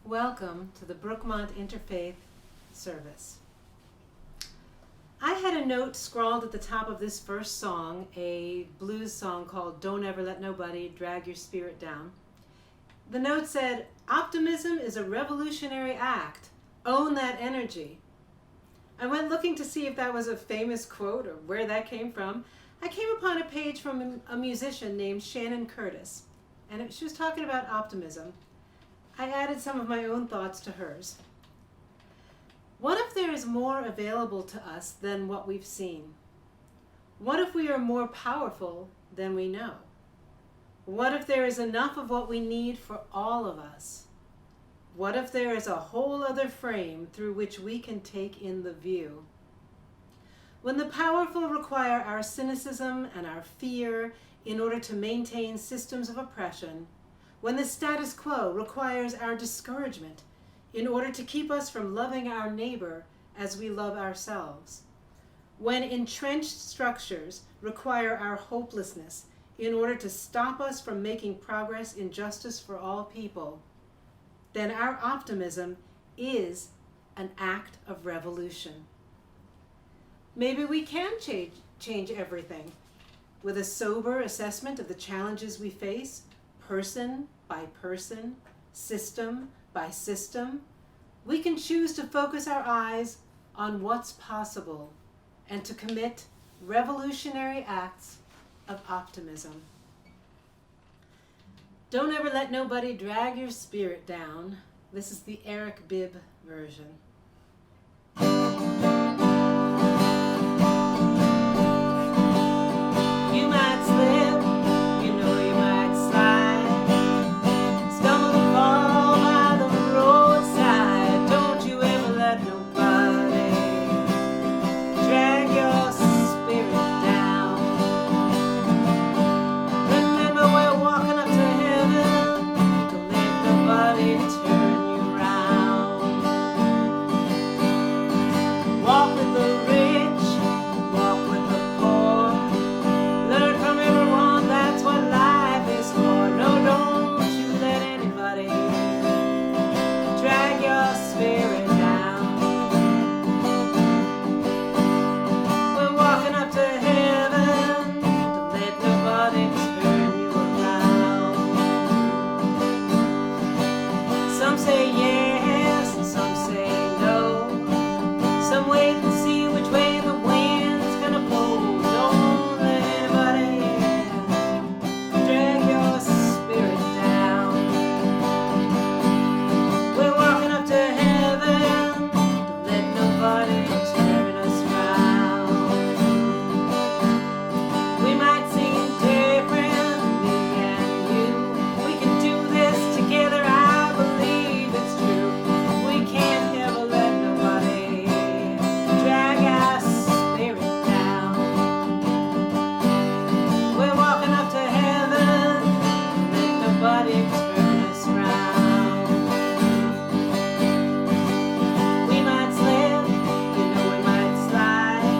Welcome to the Brookmont Interfaith service. I had a note scrawled at the top of this first song, a blues song called Don't Ever Let Nobody Drag Your Spirit Down. The note said, "Optimism is a revolutionary act. Own that energy." I went looking to see if that was a famous quote or where that came from. I came upon a page from a musician named Shannon Curtis, and she was talking about optimism. I added some of my own thoughts to hers. What if there is more available to us than what we've seen? What if we are more powerful than we know? What if there is enough of what we need for all of us? What if there is a whole other frame through which we can take in the view? When the powerful require our cynicism and our fear in order to maintain systems of oppression, when the status quo requires our discouragement in order to keep us from loving our neighbor as we love ourselves, when entrenched structures require our hopelessness in order to stop us from making progress in justice for all people, then our optimism is an act of revolution. Maybe we can change everything with a sober assessment of the challenges we face, person by person, system by system. We can choose to focus our eyes on what's possible and to commit revolutionary acts of optimism. Don't ever let nobody drag your spirit down. This is the Eric Bibb version. You might slip, you know you might slide, stumble and fall by the roadside. Don't you ever let nobody drag your spirit down. Remember, we're walking up to heaven. Don't let nobody turn you around. Walk with the rich, walk with the poor. Learn from everyone, that's what life is for. No, don't you let anybody drag your spirit down. We're walking up to heaven. Don't let nobody turn you around. Some say yes and some say no. Some wait and see which way the wind's gonna blow. Don't let anybody drag your spirit down. We're walking up to heaven. Don't let nobody turn us round. We might seem different, me and you. We can do this together, I believe it's true. We can't ever let nobody drag our spirit down. We're walking up to heaven. Don't let nobody turn us round. We might slip, you know we might slide,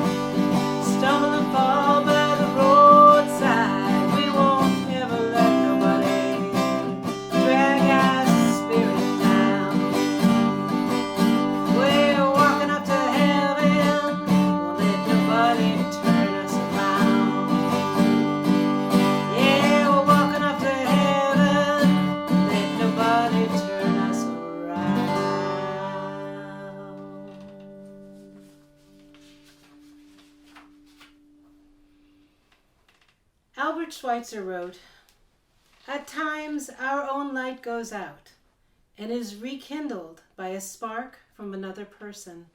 stumble and fall by the roadside. We won't ever let nobody drag our spirit down. We're walking up to heaven. Won't let nobody turn us around. Yeah, we're walking up to heaven. Won't let nobody turn us around. Albert Schweitzer wrote, "At times our own light goes out and is rekindled by a spark from another person.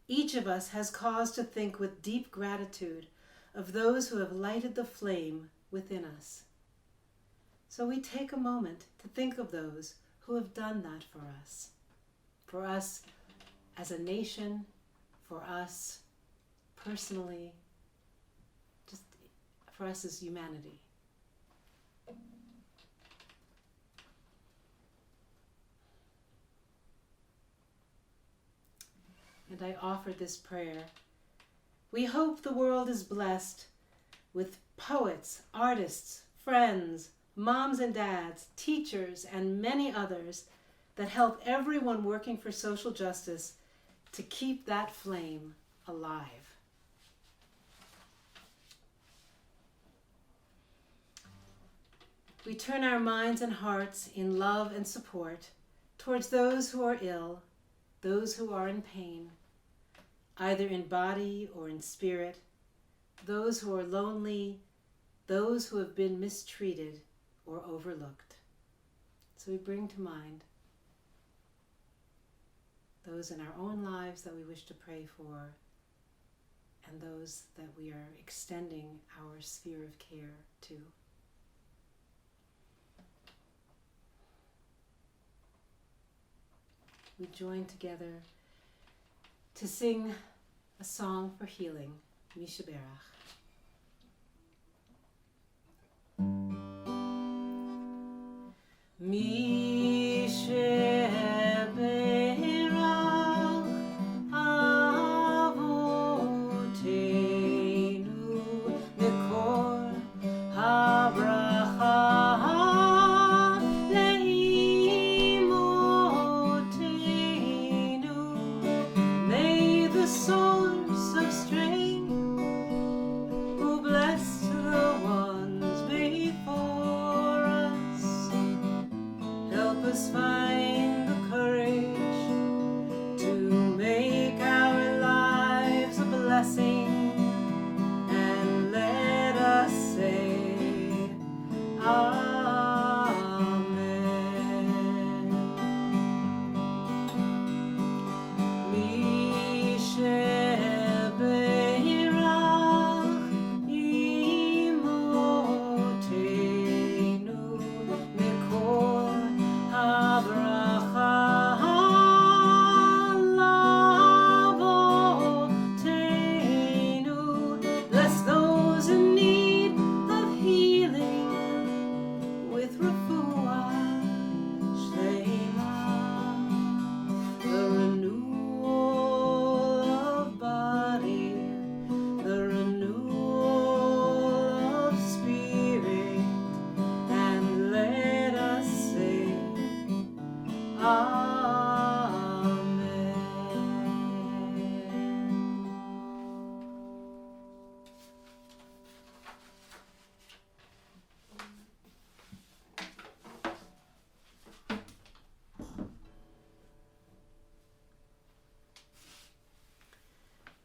Each of us has cause to think with deep gratitude of those who have lighted the flame within us." So we take a moment to think of those who have done that for us as a nation, for us personally, just for us as humanity. And I offer this prayer. We hope the world is blessed with poets, artists, friends, moms and dads, teachers, and many others that help everyone working for social justice to keep that flame alive. We turn our minds and hearts in love and support towards those who are ill, those who are in pain, either in body or in spirit, those who are lonely, those who have been mistreated or overlooked. So we bring to mind those in our own lives that we wish to pray for, and those that we are extending our sphere of care to. We join together to sing a song for healing, Shebeirach.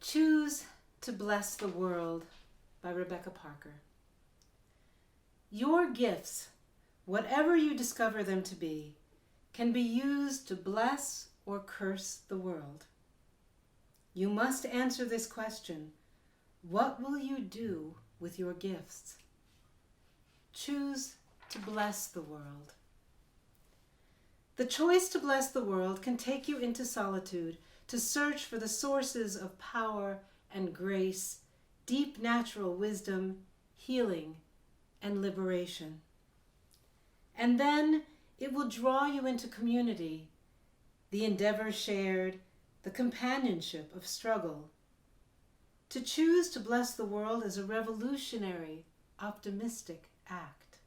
Choose to Bless the World by Rebecca Parker. Your gifts, whatever you discover them to be, can be used to bless or curse the world. You must answer this question: what will you do with your gifts? Choose to bless the world. The choice to bless the world can take you into solitude to search for the sources of power and grace, deep natural wisdom, healing, and liberation. And then it will draw you into community, the endeavor shared, the companionship of struggle. To choose to bless the world is a revolutionary, optimistic act.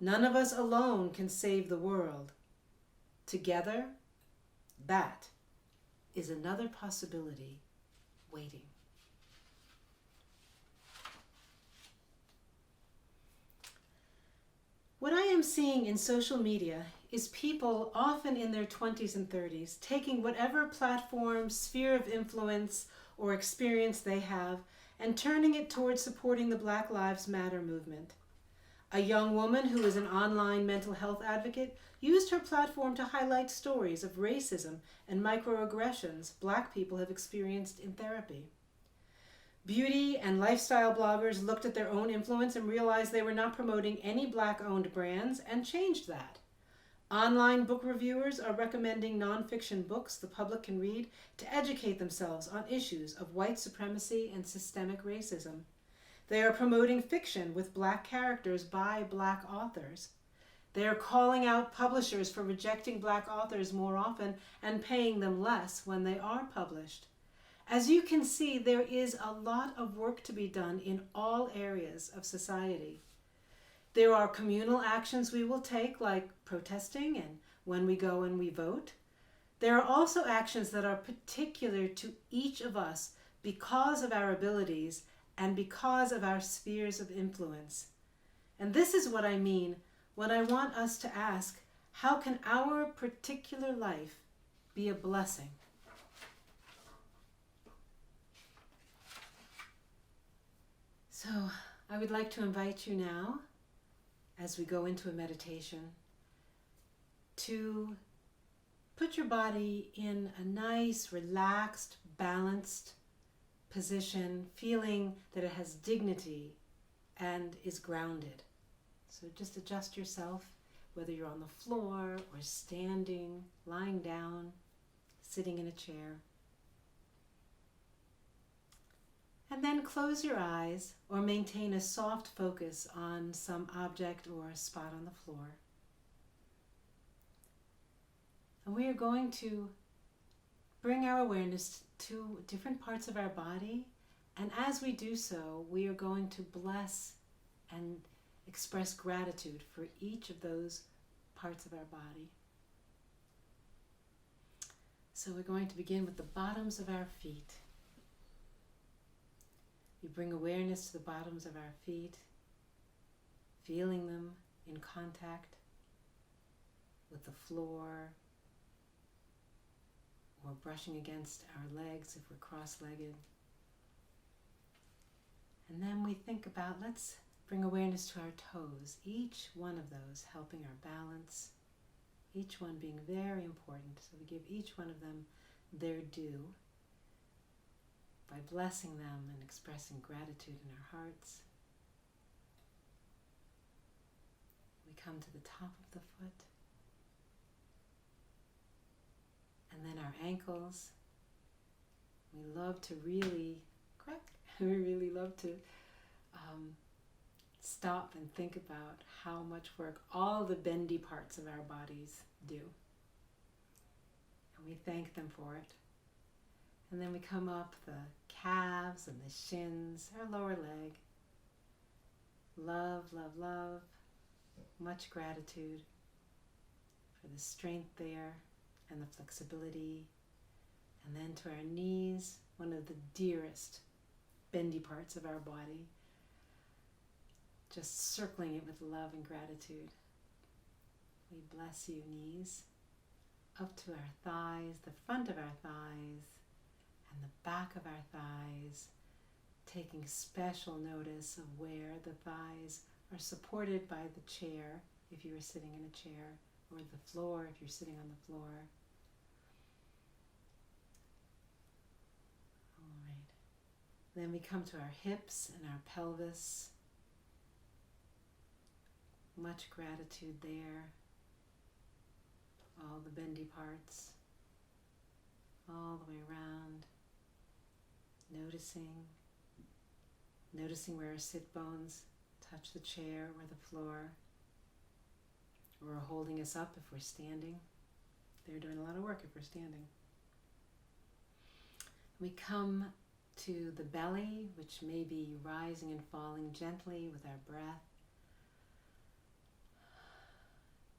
None of us alone can save the world. Together, that is another possibility waiting. What I am seeing in social media is people, often in their 20s and 30s, taking whatever platform, sphere of influence, or experience they have and turning it towards supporting the Black Lives Matter movement. A young woman who is an online mental health advocate used her platform to highlight stories of racism and microaggressions Black people have experienced in therapy. Beauty and lifestyle bloggers looked at their own influence and realized they were not promoting any Black-owned brands and changed that. Online book reviewers are recommending nonfiction books the public can read to educate themselves on issues of white supremacy and systemic racism. They are promoting fiction with Black characters by Black authors. They are calling out publishers for rejecting Black authors more often and paying them less when they are published. As you can see, there is a lot of work to be done in all areas of society. There are communal actions we will take, like protesting and when we go and we vote. There are also actions that are particular to each of us because of our abilities and because of our spheres of influence. And this is what I mean when I want us to ask, how can our particular life be a blessing? So I would like to invite you now, as we go into a meditation, to put your body in a nice, relaxed, balanced position, feeling that it has dignity and is grounded. So just adjust yourself, whether you're on the floor or standing, lying down, sitting in a chair. And then close your eyes or maintain a soft focus on some object or a spot on the floor. And we are going to bring our awareness to different parts of our body. And as we do so, we are going to bless and express gratitude for each of those parts of our body. So we're going to begin with the bottoms of our feet. We bring awareness to the bottoms of our feet, feeling them in contact with the floor or brushing against our legs if we're cross-legged. And then we think about, let's bring awareness to our toes, each one of those helping our balance, each one being very important. So we give each one of them their due by blessing them and expressing gratitude in our hearts. We come to the top of the foot, and then our ankles. We love to really we really love to stop and think about how much work all the bendy parts of our bodies do. And we thank them for it. And then we come up the calves and the shins, our lower leg. Love, love, love. Much gratitude for the strength there and the flexibility. And then to our knees, one of the dearest bendy parts of our body. Just circling it with love and gratitude. We bless you, knees. Up to our thighs, the front of our thighs, and the back of our thighs, taking special notice of where the thighs are supported by the chair, if you are sitting in a chair, or the floor, if you're sitting on the floor. All right. Then we come to our hips and our pelvis. Much gratitude there. All the bendy parts, all the way around. Noticing where our sit bones touch the chair or the floor, or are holding us up if we're standing. They're doing a lot of work if we're standing. We come to the belly, which may be rising and falling gently with our breath.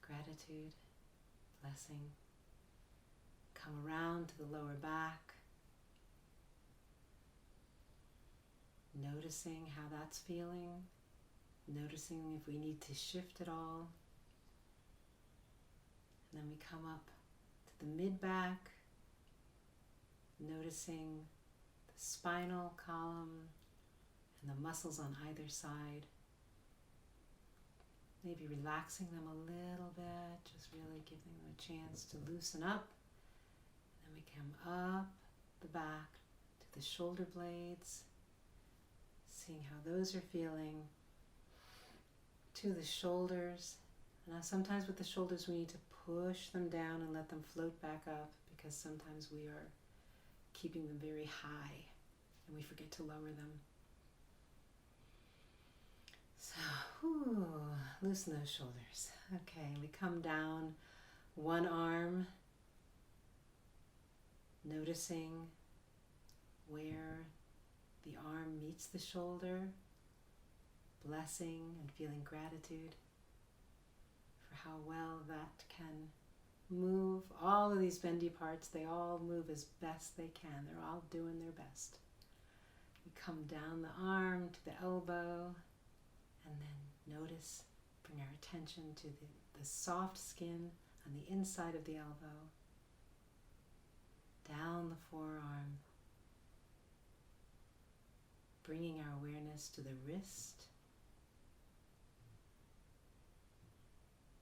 Gratitude, blessing. Come around to the lower back. Noticing how that's feeling. Noticing if we need to shift at all. And then we come up to the mid-back. Noticing the spinal column and the muscles on either side. Maybe relaxing them a little bit, just really giving them a chance to loosen up. And then we come up the back to the shoulder blades, seeing how those are feeling, to the shoulders. Now sometimes with the shoulders we need to push them down and let them float back up, because sometimes we are keeping them very high and we forget to lower them. So, loosen those shoulders. Okay, we come down one arm, noticing where the arm meets the shoulder. blessing and feeling gratitude for how well that can move. All of these bendy parts, they all move as best they can. They're all doing their best. We come down the arm to the elbow, and then notice, bring our attention to the soft skin on the inside of the elbow, down the forearm, bringing our awareness to the wrist,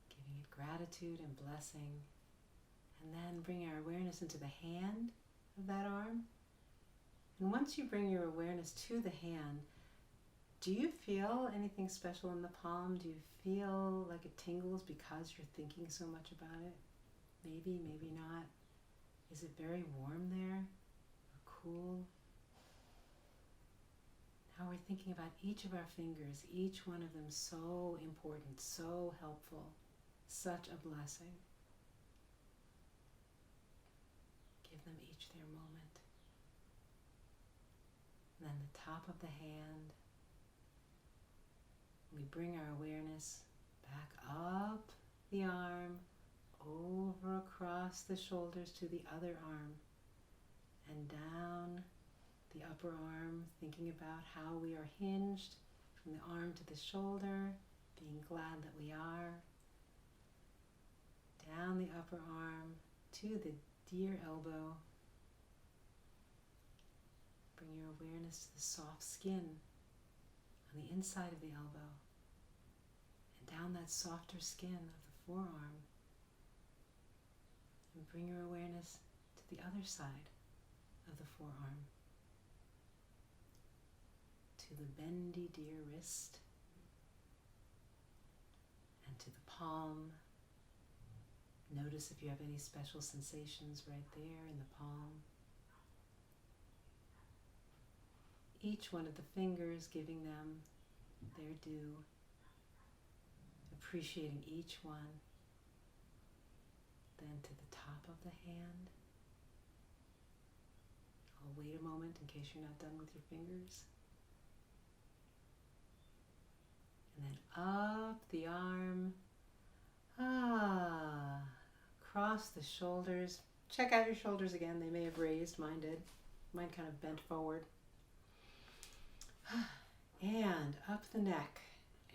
giving it gratitude and blessing, and then bring our awareness into the hand of that arm. And once you bring your awareness to the hand, do you feel anything special in the palm? Do you feel like it tingles because you're thinking so much about it? Maybe, maybe not. Is it very warm there or cool? Now we're thinking about each of our fingers, each one of them so important, so helpful, such a blessing. Give them each their moment. And then the top of the hand, we bring our awareness back up the arm, over across the shoulders to the other arm, and down the upper arm, thinking about how we are hinged from the arm to the shoulder, being glad that we are. Down the upper arm to the dear elbow. Bring your awareness to the soft skin on the inside of the elbow, and down that softer skin of the forearm. And bring your awareness to the other side of the forearm, to the bendy dear wrist, and to the palm. Notice if you have any special sensations right there in the palm. Each one of the fingers, giving them their due, appreciating each one. Then to the top of the hand. I'll wait a moment in case you're not done with your fingers. And then up the arm, across the shoulders. Check out your shoulders again. They may have raised, mine did. Mine kind of bent forward. And up the neck.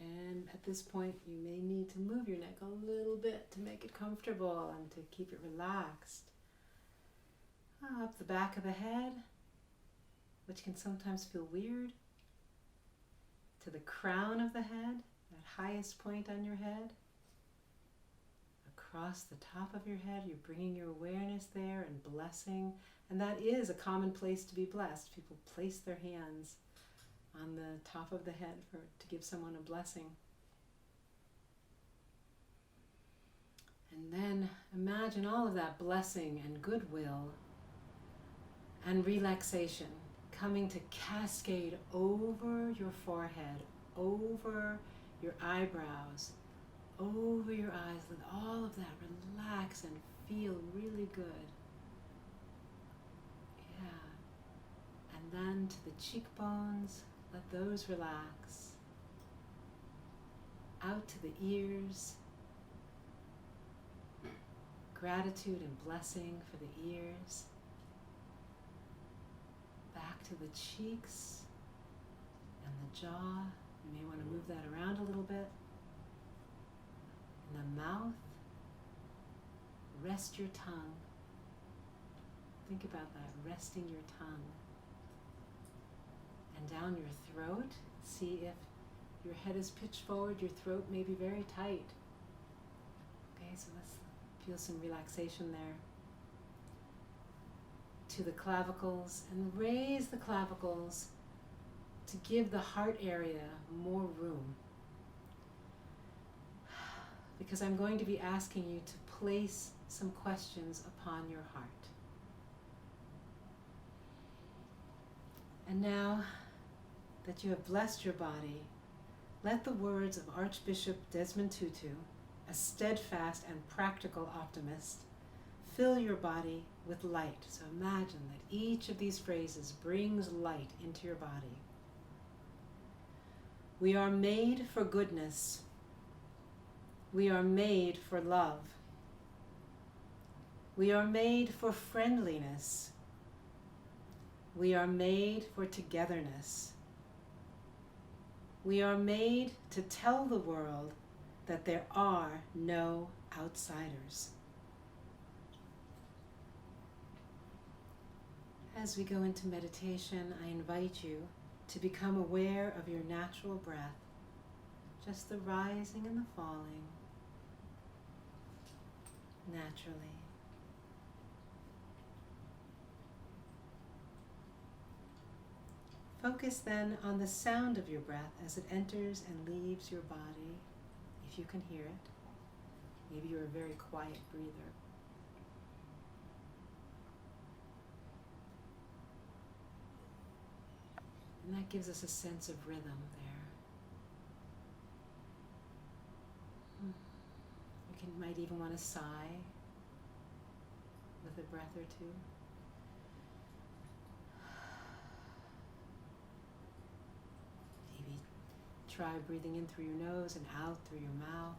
And at this point, you may need to move your neck a little bit to make it comfortable and to keep it relaxed. Up the back of the head, which can sometimes feel weird, to the crown of the head, that highest point on your head. Across the top of your head, you're bringing your awareness there and blessing. And that is a common place to be blessed. People place their hands on the top of the head to give someone a blessing. And then imagine all of that blessing and goodwill and relaxation coming to cascade over your forehead, over your eyebrows, over your eyes. Let all of that relax and feel really good. Yeah. And then to the cheekbones, let those relax. Out to the ears. Gratitude and blessing for the ears. Back to the cheeks and the jaw. You may want to move that around a little bit. And the mouth. Rest your tongue. Think about that, resting your tongue. And down your throat, see if your head is pitched forward, your throat may be very tight. Okay, so let's feel some relaxation there. To the clavicles, and raise the clavicles to give the heart area more room. Because I'm going to be asking you to place some questions upon your heart. And now that you have blessed your body, let the words of Archbishop Desmond Tutu, a steadfast and practical optimist, fill your body with light. So imagine that each of these phrases brings light into your body. We are made for goodness. We are made for love. We are made for friendliness. We are made for togetherness. We are made to tell the world that there are no outsiders. As we go into meditation, I invite you to become aware of your natural breath, just the rising and the falling, naturally. Focus then on the sound of your breath as it enters and leaves your body, if you can hear it. Maybe you're a very quiet breather. And that gives us a sense of rhythm there. You might even want to sigh with a breath or two. Maybe try breathing in through your nose and out through your mouth.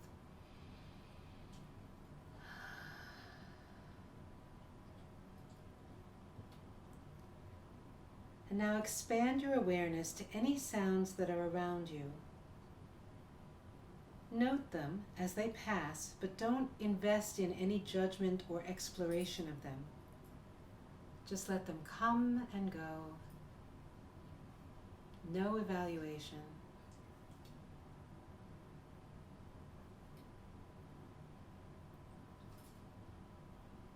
And now expand your awareness to any sounds that are around you. Note them as they pass, but don't invest in any judgment or exploration of them. Just let them come and go. No evaluation.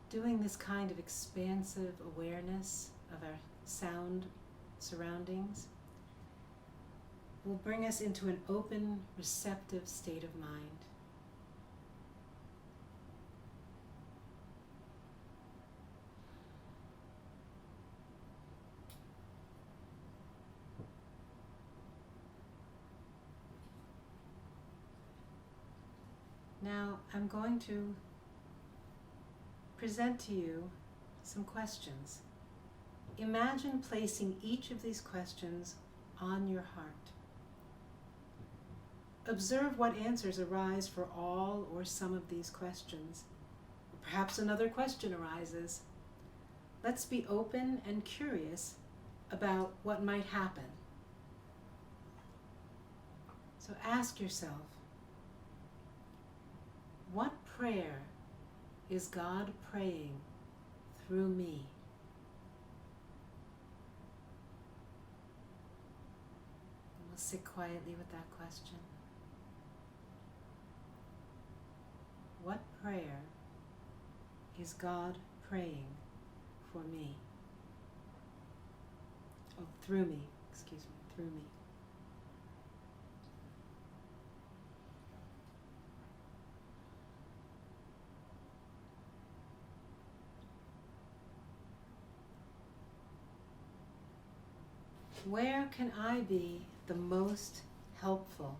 Doing this kind of expansive awareness of our sound surroundings will bring us into an open, receptive state of mind. Now I'm going to present to you some questions. Imagine placing each of these questions on your heart. Observe what answers arise for all or some of these questions. Perhaps another question arises. Let's be open and curious about what might happen. So ask yourself, what prayer is God praying through me? We'll sit quietly with that question. What prayer is God praying for me? Oh, through me, through me. Where can I be the most helpful?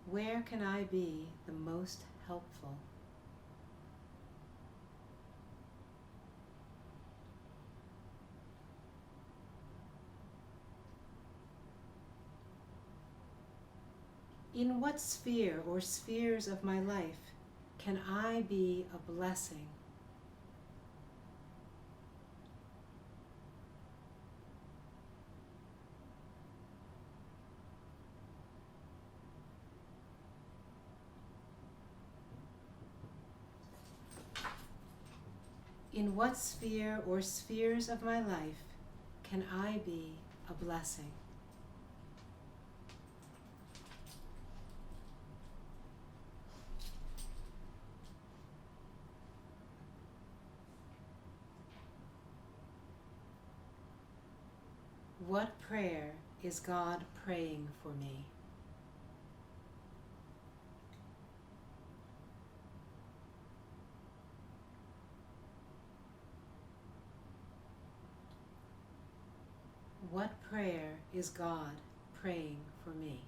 Where can I be the most helpful? In what sphere or spheres of my life can I be a blessing? In what sphere or spheres of my life can I be a blessing? What prayer is God praying for me? What prayer is God praying for me?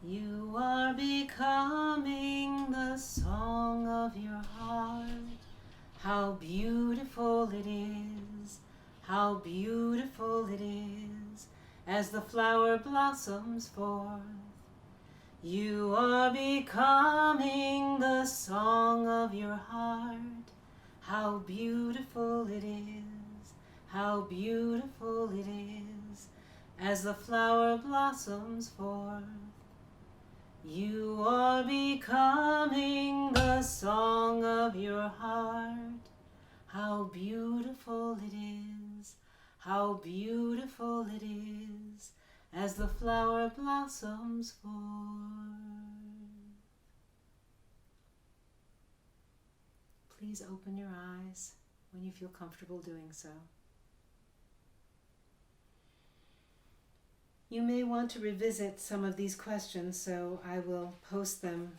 You are becoming the song of your heart. How beautiful it is, how beautiful it is, as the flower blossoms forth. You are becoming the song of your heart. How beautiful it is, how beautiful it is, as the flower blossoms forth. You are becoming the song of your heart. How beautiful it is, how beautiful it is, as the flower blossoms forth. Please open your eyes when you feel comfortable doing so. You may want to revisit some of these questions, so I will post them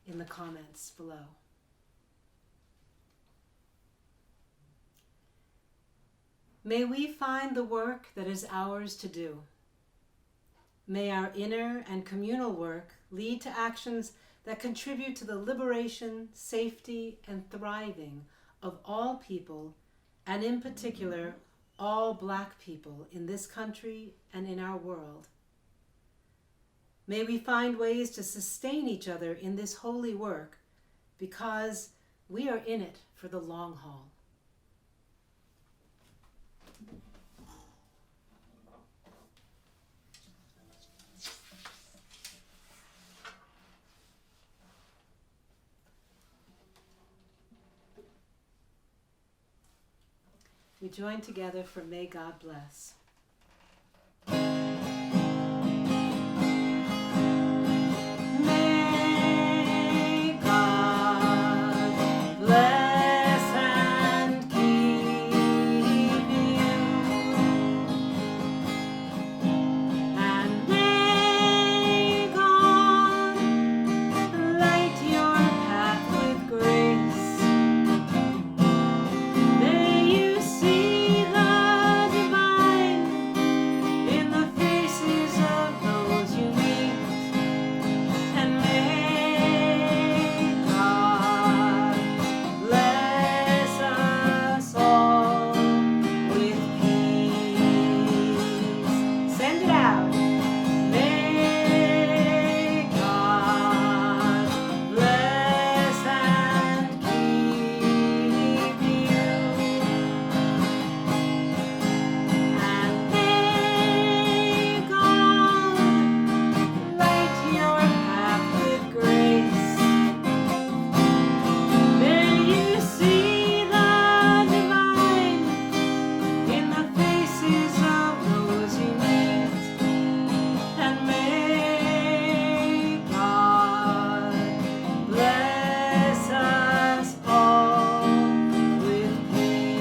in the comments below. May we find the work that is ours to do. May our inner and communal work lead to actions that contribute to the liberation, safety, and thriving of all people, and in particular, all Black people in this country and in our world. May we find ways to sustain each other in this holy work, because we are in it for the long haul. We join together for May God Bless. May God bless and keep you, and may God light your path with grace. May you see the divine in the faces of those you meet, and may God bless us all with peace. Send it out. May God bless and keep you, and may God light your path with grace. May you see the divine in the faces of those you meet, and may God bless us all with peace.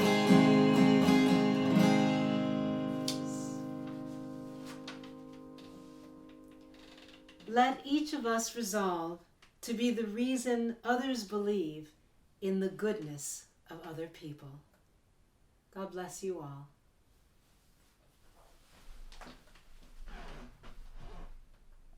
Let each of us resolve to be the reason others believe in the goodness of other people. God bless you all.